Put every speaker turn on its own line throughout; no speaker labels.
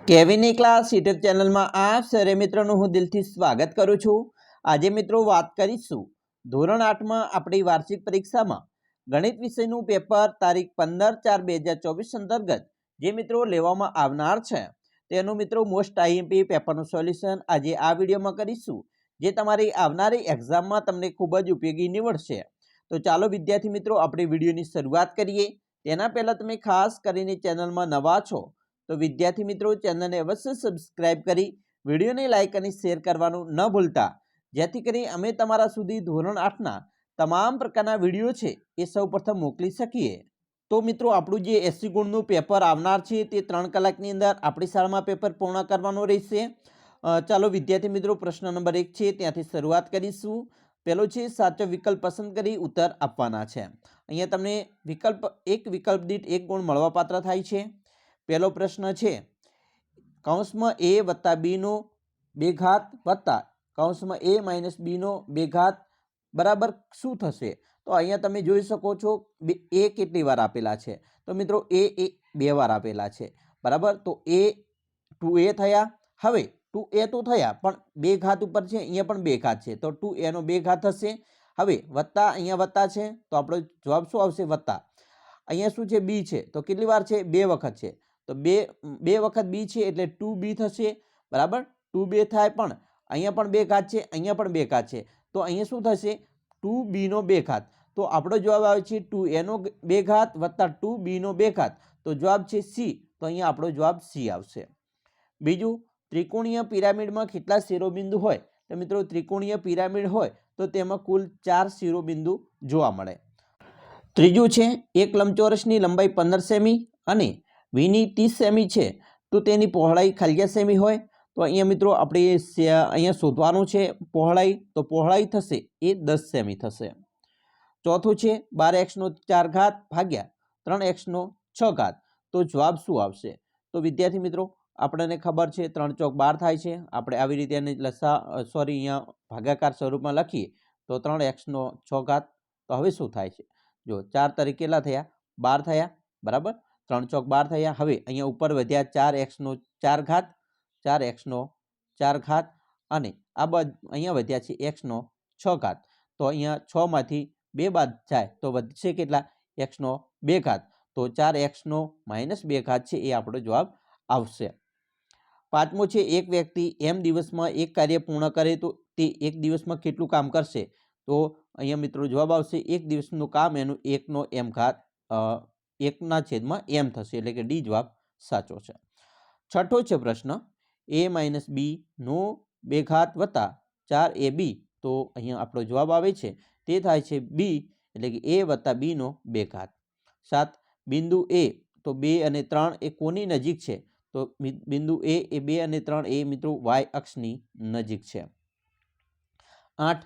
કેવીની class YouTube ચેનલમાં આપ સરે મિત્રોનું હું દિલથી સ્વાગત કરું છું। આજે મિત્રો વાત કરીશું ધોરણ 8માં આપણી વાર્ષિક પરીક્ષામાં ગણિત વિષયનું પેપર તારીખ 15/4/2024 અંતર્ગત જે મિત્રો લેવામાં આવનાર છે તેનું મિત્રો મોસ્ટ આઈએમપી પેપરનું સોલ્યુશન આજે આ વિડીયોમાં કરીશું, જે તમારી આવનારી એક્ઝામમાં તમને ખૂબ જ ઉપયોગી નીવડશે। તો ચાલો વિદ્યાર્થી મિત્રો આપણે વિડીયોની શરૂઆત કરીએ। તેના પહેલાં તમે ખાસ કરીને ચેનલમાં નવા છો તો વિદ્યાર્થી મિત્રો ચેનલને અવશ્ય સબસ્ક્રાઇબ કરી વિડીયોને લાઇક અને શેર કરવાનું ન ભૂલતા, જેથી કરી અમે તમારા સુધી ધોરણ 8ના તમામ પ્રકારના વિડીયો છે એ સૌપ્રથમ મોકલી શકીએ। તો મિત્રો આપણું જે 80 ગુણનું પેપર આવનાર છે તે 3 કલાકની અંદર આપણી શાળામાં પેપર પૂર્ણ કરવાનું રહેશે। ચાલો વિદ્યાર્થી મિત્રો પ્રશ્ન નંબર 1 છે ત્યાંથી શરૂઆત કરીશું। પહેલો છે સાચો વિકલ્પ પસંદ કરી ઉત્તર આપવાના છે। અહીંયા તમને વિકલ્પ દીઠ 1 ગુણ મળવાપાત્ર થાય છે। પહેલો પ્રશ્ન છે કૌંસમાં a વત્તા b નો 2 ઘાત વત્તા કૌંસમાં a માઇનસ b નો 2 ઘાત બરાબર શું થશે? તો અહીંયા તમે જોઈ શકો છો a કેટલી વાર આપેલા છે, તો મિત્રો a 2 વાર આપેલા છે બરાબર। તો a 2a થયા। હવે 2a તો થયા પણ 2 ઘાત ઉપર છે, અહીંયા પણ 2 ઘાત છે તો 2a નો 2 ઘાત થશે। હવે વત્તા અહીંયા વત્તા છે તો આપણો જવાબ શું આવશે? વત્તા। અહીંયા શું છે? b છે તો કેટલી વાર છે? 2 વખત છે તો 2 વખત b છે એટલે 2b થશે બરાબર। 2b થાય પણ અહીંયા પણ 2 ઘાત છે, અહીંયા પણ 2 ઘાત છે તો અહીંયા શું થશે? 2b નો 2 ઘાત। તો આપણો જવાબ આવે છે 2a નો 2 ઘાત વત્તા 2b નો 2 ઘાત, તો જવાબ છે c। તો અહીંયા આપણો જવાબ c આવશે। બીજું, ત્રિકોણીય પિરામિડમાં કેટલા શિરોબિંદુ હોય? તો મિત્રો ત્રિકોણીય પિરામિડ હોય તો તેમાં કુલ 4 શિરોબિંદુ જોવા મળે। ત્રીજું છે એક લંબચોરસની લંબાઈ 15 સેમી અને વીની 30 સેમી છે તો તેની પહોળાઈ ખાલી સેમી હોય, તો અહીંયા મિત્રો આપણે અહીંયા શોધવાનું છે પહોળાઈ, તો પહોળાઈ થશે એ 10 સેમી થશે। ચોથું છે 12x નો 4 ઘાત ભાગ્યા 3x નો 6 ઘાત, તો જવાબ શું આવશે? તો વિદ્યાર્થી મિત્રો આપણને ખબર છે 3 ચોક 12 થાય છે, આપણે આવી રીતે એને અહીંયા ભાગાકાર સ્વરૂપમાં લખીએ તો 3x નો 6 ઘાત। તો હવે શું થાય છે? જો 4 તરીકે કેટલા થયા? 12 થયા બરાબર। 3 ચોક 12 થયા। હવે અહીંયા ઉપર વધ્યા 4x નો 4 ઘાત, 4x નો 4 ઘાત અને આ અહીંયા વધ્યા છે x નો 6 ઘાત। તો અહીંયા 6 માંથી 2 બાદ જાય તો વધશે કેટલા? x નો 2 ઘાત। તો 4x નો -2 ઘાત છે એ આપણો જવાબ આવશે। પાંચમો છે એક વ્યક્તિ m દિવસમાં એક કાર્ય પૂર્ણ કરે તો તે એક દિવસમાં કેટલું કામ કરશે? તો અહીંયા મિત્રો જવાબ આવશે એક દિવસનું કામ એનું 1 નો m ઘાત 1/m થશે, એટલે કે ડી જવાબ સાચો છે। છઠ્ઠો છે પ્રશ્ન a માઇનસ b નો 2 ઘાત વત્તા 4ab, તો અહીંયા આપણો જવાબ આવે છે તે થાય છે b, એટલે કે a વત્તા b નો 2 ઘાત। 7 બિંદુ a તો 2 અને 3 એ કોની નજીક છે? તો બિંદુ a એ 2 અને 3 એ મિત્રો y અક્ષની નજીક છે। 8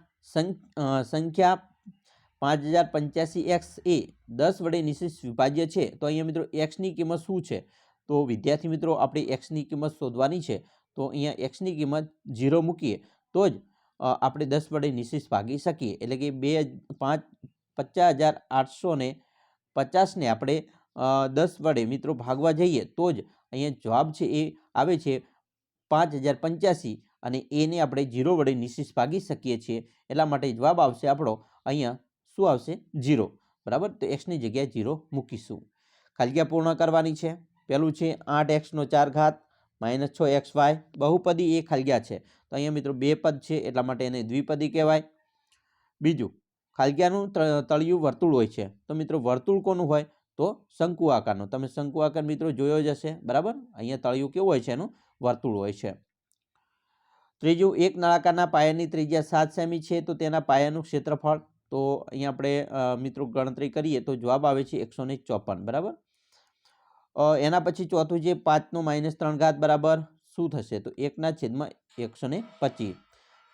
સંખ્યા 5085x એ 10 વડે નિશેષ વિભાજ્ય છે, તો અહીંયા મિત્રો x ની કિંમત શું છે? તો વિદ્યાર્થી મિત્રો આપણે x ની કિંમત શોધવાની છે, તો અહીંયા x ની કિંમત 0 મૂકીએ તો જ આપણે 10 વડે નિશેષ ભાગી શકીએ, એટલે કે 50,850 ને આપણે 10 વડે મિત્રો ભાગવા જઈએ તો જ અહીંયા જવાબ છે એ આવે છે 5085 અને એને આપણે 0 વડે નિશેષ ભાગી શકીએ છીએ, એટલા માટે જવાબ આવશે આપણો અહીંયા શું આવશે? 0 બરાબર। તો x ની જગ્યાએ 0 મૂકીશું। ખાલી પૂર્ણ કરવાની છે। પહેલું છે 8x નો 4 ઘાત -6xy, બહુપદી એ ખાલી છે તો અહીંયા મિત્રો 2 પદ છે એટલા માટે એને દ્વિપદી કહેવાય। બીજું, ખાલિયાનું તળિયું વર્તુળ હોય છે તો મિત્રો વર્તુળ કોનું હોય? તો શંકુ આકારનું, તમે શંકુ આકાર મિત્રો જોયો જ હશે બરાબર। અહીંયા તળિયું કેવું હોય છે? એનું વર્તુળ હોય છે। ત્રીજું, એક નળાકારના પાયાની ત્રિજ્યા 7 સેમી છે તો તેના પાયાનું ક્ષેત્રફળ, તો અહીંયા આપણે મિત્રો ગણતરી કરીએ તો જવાબ આવે છે 154 બરાબર। એના પછી ચોથું છે 5 નો -3 ઘાત બરાબર શું થશે? તો 1/125।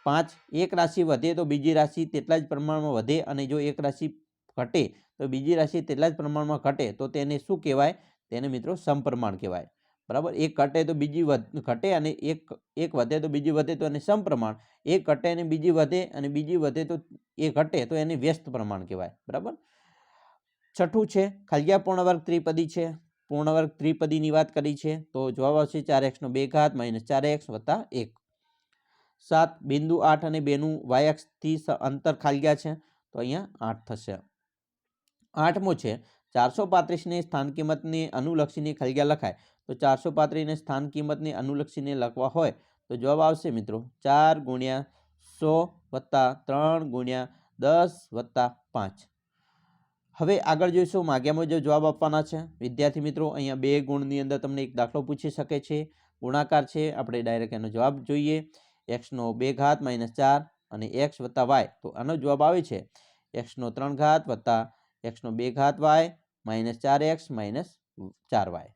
5 એક રાશિ વધે તો બીજી રાશિ તેટલા જ પ્રમાણમાં વધે અને જો એક રાશિ ઘટે તો બીજી રાશિ તેટલા જ પ્રમાણમાં ઘટે તો તેને શું કહેવાય? તેને મિત્રો સમપ્રમાણ કહેવાય બરાબર। એક ઘટે તો બીજી ઘટે અને એક વધે તો બીજી વધે તો એને સમપ્રમાણ, એક ઘટે અને બીજી વધે અને બીજી વધે તો એ ઘટે તો એને વ્યસ્ત પ્રમાણ કહેવાય બરાબર। છઠ્ઠું છે ખાલિયા પૂર્ણ વર્ગ ત્રિપદી છે પૂર્ણ વર્ગ ત્રિપદીની વાત કરી છે તો જવાબ આવશે 4x નો 2 ઘાત માઇનસ 4x વત્તા 1. 7 બિંદુ 8 અને 2નું y અક્ષથી અંતર ખાલી ગયા છે તો અહીંયા 8 થશે. 8મો છે 435 ને સ્થાન કિંમતને અનુલક્ષીને ખાલી ગયા લખાય તો 435 ને સ્થાન કિંમતને અનુલક્ષીને લખવા હોય તો જવાબ આવશે મિત્રો 4 ગુણ્યા 100 વત્તા 3 ગુણ્યા 10 વત્તા 5. હવે આગળ જોઈશું માગ્યા મુજબ જવાબ આપવાના છે. વિદ્યાર્થી મિત્રો અહીંયા 2 ગુણની અંદર તમને એક દાખલો પૂછી શકે છે, ગુણાકાર છે. આપણે ડાયરેક્ટ એનો જવાબ જોઈએ. x નો 2 ઘાત માઇનસ 4 અને x વત્તા y, તો આનો જવાબ આવે છે x નો 3 ઘાત વત્તા x નો 2 ઘાત y minus 4x minus 4y.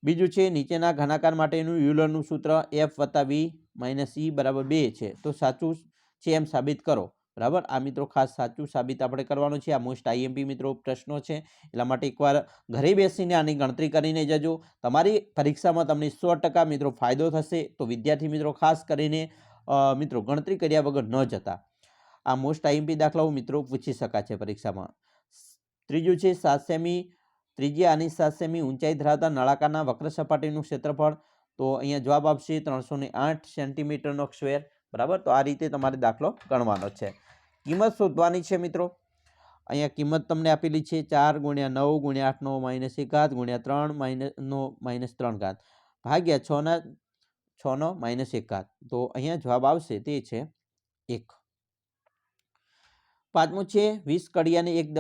બીજું છે નીચેના ઘનાકાર માટેનું યુલરનું સૂત્ર f વત્તા v માઇનસ e બરાબર 2 છે તો સાચું છે એમ સાબિત કરો. બરાબર, આ મિત્રો ખાસ સાચું સાબિત આપણે કરવાનું છે. આ મોસ્ટ આઈએમપી મિત્રો પ્રશ્નો છે, એટલા માટે એકવાર ઘરે બેસીને આની ગણતરી કરીને જજો. તમારી પરીક્ષામાં તમને 100% મિત્રો ફાયદો થશે. તો વિદ્યાર્થી મિત્રો ખાસ કરીને મિત્રો ગણતરી કર્યા વગર ન જતા. આ મોસ્ટ આઈએમપી દાખલાઓ મિત્રો પૂછી શકાય છે પરીક્ષામાં. ત્રીજું છે 7 સેમી ત્રિજ્યા અને 7 સેમી ઊંચાઈ ધરાવતા નળાકારના વક્ર સપાટીનું ક્ષેત્રફળ. તો અહીંયા જવાબ આપશે 308 સેન્ટીમીટરનો સ્ક્વેર. બરાબર, તો આ રીતે તમારે દાખલો ગણવાનો છે. કિંમત શોધવાની છે મિત્રો. અહીંયા કિંમત તમને આપેલી છે 4 ગુણ્યા 9 ગુણ્યા 8નો માઇનસ 1 ઘાત ગુણ્યા 3 નો માઇનસ 3 ઘાત ભાગ્યા 6નો માઇનસ 1 ઘાત. તો અહીંયા જવાબ આવશે તે છે 1. પાંચમું છે 20 કડિયાને એક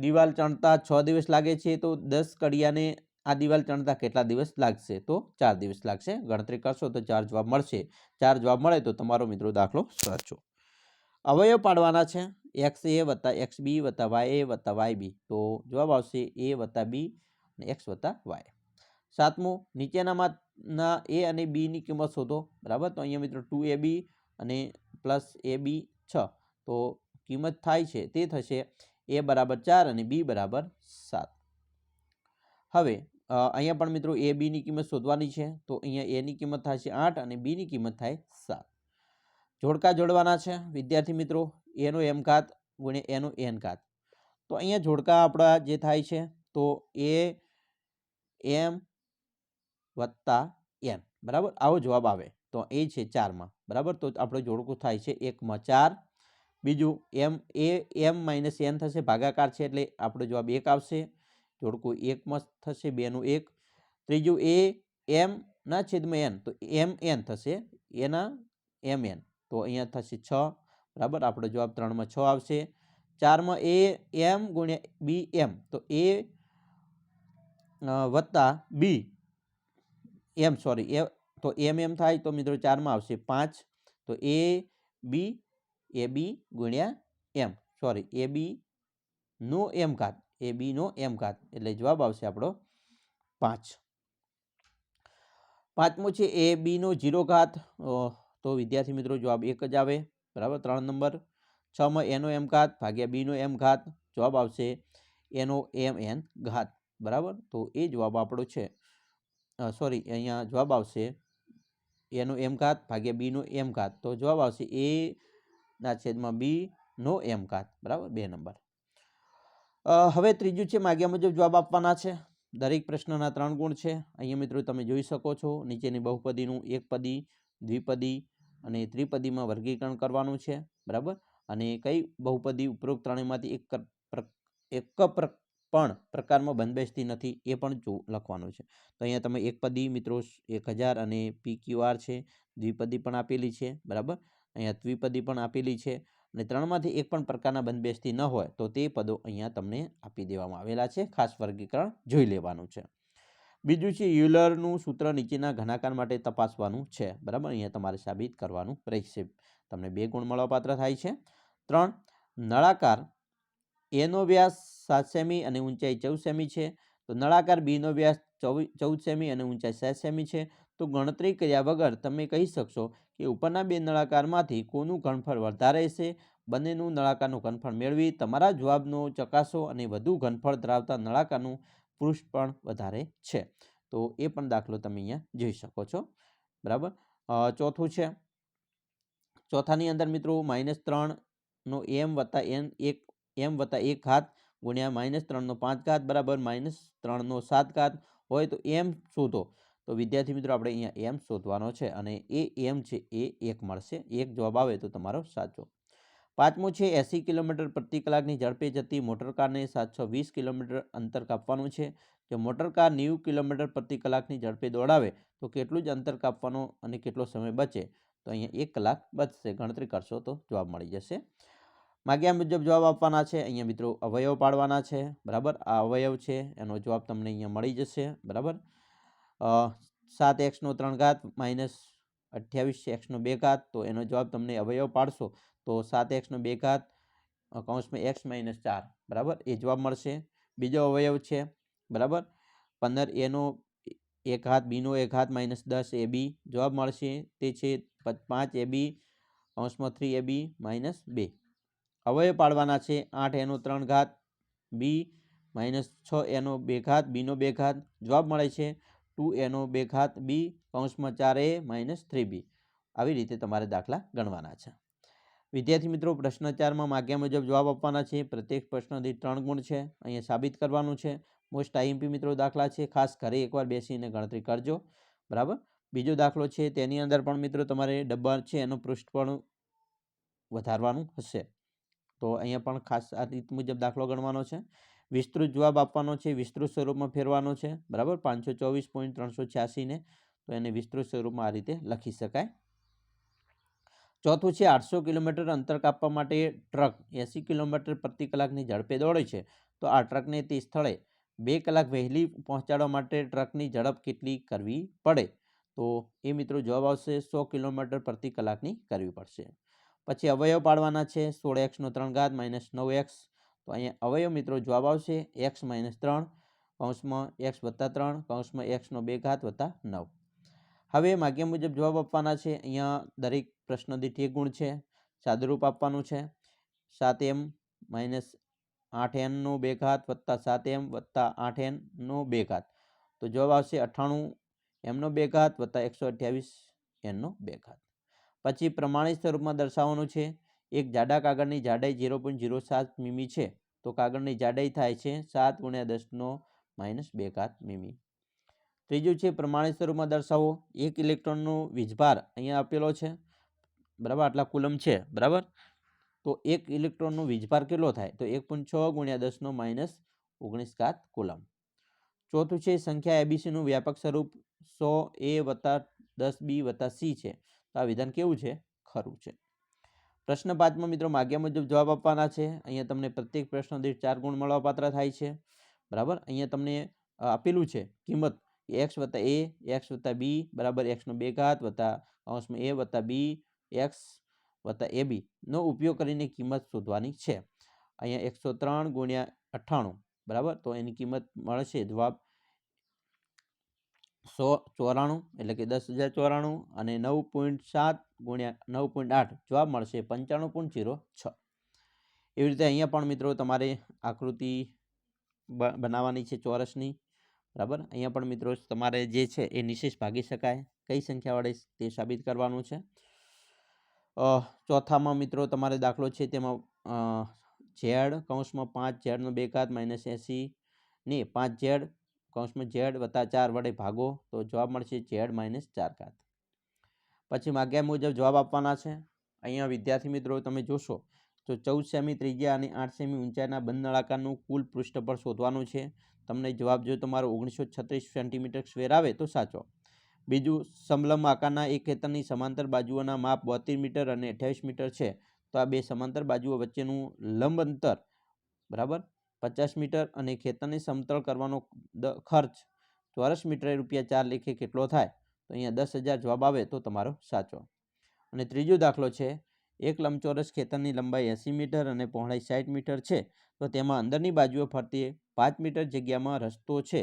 દિવાલ ચણતા 6 દિવસ લાગે છે તો 10 કડિયાને આ દિવાલ ચણતા કેટલા દિવસ લાગશે? તો 4 દિવસ લાગશે. ગણતરી કરશો તો 4 જવાબ મળશે. 4 જવાબ મળે તો તમારો મિત્રો દાખલો સાચો. અવયવ પાડવાના છે XA વત્તા XB વત્તા YA વત્તા YB. તો જવાબ આવશે A વત્તા B અને X વત્તા Y. 7મું નીચેનામાંના A અને B ની કિંમત શોધો. બરાબર, તો અહીંયા મિત્રો 2AB અને પ્લસ AB 6 તો કિંમત થાય છે તે થશે A બરાબર 4 અને B બરાબર 7. હવે અહીંયા પણ મિત્રો A B ની કિંમત શોધવાની છે તો અહીંયા A ની કિંમત થાય છે 8 અને B ની કિંમત થાય 7. જોડકા જોડવાના છે વિદ્યાર્થી મિત્રો. A નો m ઘાત ગુણ્યા A નો n ઘાત. તો અહીંયા જોડકા આપણા જે થાય છે તો A m વત્તા n. બરાબર, આવો જવાબ આવે તો એ છે 4માં. બરાબર, તો આપણો જોડકું થાય છે 1માં 4. બીજું m માઇનસ n થશે, ભાગાકાર છે એટલે આપણો જવાબ 1 આવશે. જોડકું 1માં થશે 2નું 1. ત્રીજું a m ના છેદમાં n તો m n થશે, એના m n તો અહીંયા થશે 6. બરાબર, આપણો જવાબ 3માં 6 આવશે. 4માં a m ગુણ્યા b m તો a વત્તા b m સોરી તો m થાય તો મિત્રો 4માં આવશે 5. તો ab ગુણ્યા m સોરી ab નો m ઘાત એટલે જવાબ આવશે આપણો 5. પાંચમું છે ab નો 0 ઘાત તો વિદ્યાર્થી મિત્રો જવાબ 1 જ આવે. બરાબર, 3 નંબર. 6માં a નો m ઘાત ભાગ્યા b નો m ઘાત જવાબ આવશે a નો mn ઘાત. બરાબર, તો એ જવાબ આપણો છે. સોરી, અહીંયા જવાબ આવશે a નો m ઘાત ભાગ્યા b નો m ઘાત તો જવાબ આવશે a ના છેદમાં b નો m ઘાત. બરાબર, 2 નંબર. હવે ત્રીજું છે માગ્યા મુજબ જવાબ આપવાના છે. દરેક પ્રશ્નના 3 ગુણ છે. અહીંયા મિત્રો તમે જોઈ શકો છો નીચેની બહુપદીનું એકપદી, દ્વિપદી અને ત્રિપદીમાં વર્ગીકરણ કરવાનું છે. બરાબર, અને કઈ બહુપદી ઉપરોક્ત ત્રણેયમાંથી એક પણ પ્રકારમાં બંધબેસતી નથી એ પણ લખવાનું છે. તો અહીંયા તમે એકપદી મિત્રો 1000 અને PQR છે. દ્વિપદી પણ આપેલી છે. બરાબર, અહીંયા ત્રિપદી પણ આપેલી છે અને ત્રણમાંથી એક પણ પ્રકારના બંધબેસતી ન હોય તો તે પદો અહીંયા તમને આપી દેવામાં આવેલા છે. ખાસ વર્ગીકરણ જોઈ લેવાનું છે. બીજું છે યુલરનું સૂત્ર નીચેના ઘનાકાર માટે તપાસવાનું છે. બરાબર, અહીંયા તમારે સાબિત કરવાનું રહેશે. તમને 2 ગુણ મળવાપાત્ર થાય છે. 3 નળાકાર A નો વ્યાસ 7 સેમી અને ઊંચાઈ 14 સેમી છે તો નળાકાર B નો વ્યાસ 14 સેમી અને ઊંચાઈ 7 સેમી છે. તો ગણતરી કર્યા વગર તમે કહી શકશો કે ઉપરના 2 નળાકારમાંથી કોનું ઘનફળ વધારે છે. બંનેનું નળાકારનું ઘનફળ મેળવી તમારા જવાબનો ચકાસો અને વધુ ઘનફળ ધરાવતા નળાકારનું પૃષ્ઠ પણ વધારે છે. તો એ પણ દાખલો તમે અહીંયા જોઈ શકો છો. બરાબર, ચોથું છે. ચોથાની અંદર મિત્રો -3 નો m વત્તા n m વત્તા 1 ઘાત ગુણ્યા -3 નો 5 ઘાત બરાબર -3 નો 7 ઘાત હોય તો એમ શોધો. તો વિદ્યાર્થી મિત્રો આપણે અહીંયા એમ શોધવાનો છે અને એ એમ છે એ 1 મળશે. 1 જવાબ આવે તો તમારો સાચો. પાંચમું છે 80 કિલોમીટર પ્રતિ કલાકની ઝડપે જતી મોટરકારને 720 કિલોમીટર અંતર કાપવાનું છે. જો મોટરકાર 90 કિલોમીટર પ્રતિ કલાકની ઝડપે દોડાવે તો કેટલું જ અંતર કાપવાનું અને કેટલો સમય બચે? તો અહીંયા 1 કલાક બચશે. ગણતરી કરશો તો જવાબ મળી જશે. માગ્યા મુજબ જવાબ આપવાના છે. અહીંયા મિત્રો અવયવ પાડવાના છે. બરાબર, આ અવયવ છે એનો જવાબ તમને અહીંયા મળી જશે. બરાબર, 7x નો 3 ઘાત માઇનસ 28x નો 2 ઘાત. તો એનો જવાબ તમને અવયવ પાડશો તો 7x નો 2 ઘાત કૌંસમાં x માઇનસ 4. બરાબર, એ જવાબ મળશે. બીજો અવયવ છે બરાબર 15a નો 1 ઘાત b નો 1 ઘાત માઇનસ 10ab. જવાબ મળશે તે છે 5ab કૌંસમાં 3ab માઇનસ 2. અવયવ પાડવાના છે 8a નો 3 ઘાત b માઇનસ 6a નો 2 ઘાત b નો 2 ઘાત. જવાબ મળે છે 2a નો 2 ઘાત b કૌંસમાં 4a માઇનસ 3b. આવી રીતે તમારે દાખલા ગણવાના છે. વિદ્યાર્થી મિત્રો પ્રશ્ન 4માં માગ્યા મુજબ જવાબ આપવાના છે. પ્રત્યેક પ્રશ્ન દીઠ 3 ગુણ છે. અહીંયા સાબિત કરવાનું છે. મોસ્ટ આઈએમપી મિત્રો દાખલા છે. ખાસ ઘરે એકવાર બેસીને ગણતરી કરજો. બરાબર, બીજો દાખલો છે તેની અંદર પણ મિત્રો તમારે ડબ્બા છે એનું પૃષ્ઠ પણ વધારવાનું હશે. તો અહીંયા પણ ખાસ આ રીત મુજબ દાખલો ગણવાનો છે. વિસ્તૃત જવાબ આપવાનો છે, વિસ્તૃત સ્વરૂપમાં ફેરવાનો છે. બરાબર, 524.386 ને તો એને વિસ્તૃત સ્વરૂપમાં આ રીતે લખી શકાય. ચોથું છે 800 કિલોમીટર અંતર કાપવા માટે ટ્રક 80 કિલોમીટર પ્રતિ કલાકની ઝડપે દોડે છે. તો આ ટ્રકને તે સ્થળે 2 કલાક વહેલી પહોંચાડવા માટે ટ્રકની ઝડપ કેટલી કરવી પડે? તો એ મિત્રો જવાબ આવશે 100 કિલોમીટર પ્રતિ કલાકની કરવી પડશે. પછી અવયવ પાડવાના છે 16x નો 3 ઘાત માઇનસ 9x. તો અહીંયા અવયવ મિત્રો જવાબ આવશે x માઇનસ 3 કૌંસમાં x વત્તા 3 કૌંસમાં x નો 2 ઘાત વત્તા 9. હવે માગ્યા મુજબ જવાબ આપવાના છે. અહીંયા દરેક પ્રશ્ન દીઠ 1 ગુણ છે. સાદુરૂપ આપવાનું છે 7m માઇનસ 8n નો 2 ઘાત વત્તા 7m વત્તા 8n નો 2 ઘાત. તો જવાબ આવશે 98m નો 2 ઘાત વત્તા 128n નો 2 ઘાત. પછી પ્રમાણિત સ્વરૂપમાં દર્શાવવાનું છે. એક જાડા કાગળની જાડાઈ 0.07 મીમી છે. તો કાગળની જાડાઈ થાય છે 7 × 10 નો માઇનસ 2 ઘાત મીમી. ત્રીજું છે પ્રમાણિત સ્વરૂપમાં દર્શાવો. એક ઇલેક્ટ્રોનનો વીજભાર અહીંયા આપેલો છે. બરાબર, આટલા કુલમ છે. બરાબર, તો એક ઇલેક્ટ્રોનનો વીજભાર કેટલો થાય? તો 1.6 × 10 નો માઇનસ 19 ઘાત કુલમ. ચોથું છે સંખ્યા એબીસીનું વ્યાપક સ્વરૂપ 100a વત્તા 10b વત્તા c છે. તો આ વિધાન કેવું છે? ખરું છે. પ્રશ્ન 5માં મિત્રો માગ્યા મુજબ જવાબ આપવાના છે. અહીંયા તમને પ્રત્યેક પ્રશ્ન દીઠ 4 ગુણ મળવાપાત્ર થાય છે. બરાબર, અહીંયા તમને આપેલું છે કિંમત x વત્તા a x વત્તા b બરાબર x નો 2 ઘાત વત્તા કૌંસમાં a વત્તા b x વત્તા ab નો ઉપયોગ કરીને કિંમત શોધવાની છે. અહીંયા 103 × 98 બરાબર, તો એની કિંમત મળશે જવાબ 194 એટલે કે 10,094 અને 9.7 × 9.8 જવાબ મળશે 95.06. એવી રીતે અહીંયા પણ મિત્રો તમારે આકૃતિ બનાવવાની છે ચોરસની. બરાબર, અહીંયા પણ મિત્રો તમારે જે છે એ નિશેષ ભાગી શકાય કઈ સંખ્યા વડે તે સાબિત કરવાનું છે. ચોથામાં મિત્રો તમારે દાખલો છે તેમાં ઝેડ કૌંસમાં 5z નો 2 ઘાત માઇનસ 80 ને 5z કૌંસમાં z વત્તા 4 વડે ભાગો તો જવાબ મળશે z માઇનસ 4 ઘાત. પછી માગ્યા મુજબ જવાબ આપવાના છે. અહીંયા વિદ્યાર્થી મિત્રો તમે જોશો તો 14 સેમી ત્રિજ્યા અને 8 સેમી ઊંચાઈના બંધ નળાકારનું કુલ પૃષ્ઠફળ શોધવાનું છે. તમને જવાબ જો તમારો 1936 સેન્ટીમીટર સ્ક્વેર આવે તો સાચો. બીજું સમલંબ આકારના એક ખેતરની સમાંતર બાજુઓના માપ 72 મીટર અને 28 મીટર છે. તો આ બે સમાંતર બાજુઓ વચ્ચેનું લંબ અંતર બરાબર 50 મીટર અને ખેતરને સમતળ કરવાનો ખર્ચ ચોરસ મીટરે ₹4 લેખે કેટલો થાય? તો અહીંયા 10,000 જવાબ આવે તો તમારો સાચો. અને ત્રીજો દાખલો છે એક લંબચોરસ ખેતરની લંબાઈ 80 મીટર અને પહોળાઈ 60 મીટર છે. તો તેમાં અંદરની બાજુએ ફરતી 5 મીટર જગ્યામાં રસ્તો છે.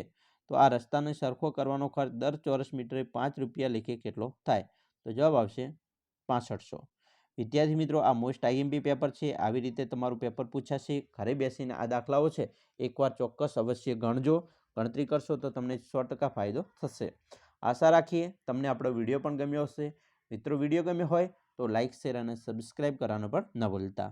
તો આ રસ્તાને સરખો કરવાનો ખર્ચ દર ચોરસ મીટરે ₹5 લેખે કેટલો થાય? તો જવાબ આવશે 6500. વિદ્યાર્થી મિત્રો આ મોસ્ટ આઈએમપી પેપર છે. આવી રીતે તમારું પેપર પૂછાશે. ઘરે બેસીને આ દાખલાઓ છે એકવાર ચોક્કસ અવશ્ય ગણજો. ગણતરી કરશો તો તમને 100% ફાયદો થશે. આશા રાખીએ તમને આપણો વિડીયો પણ ગમ્યો હશે. મિત્રો વિડીયો ગમ્યો હોય તો લાઇક શેર અને સબસ્ક્રાઈબ કરવાનું પણ ન ભૂલતા.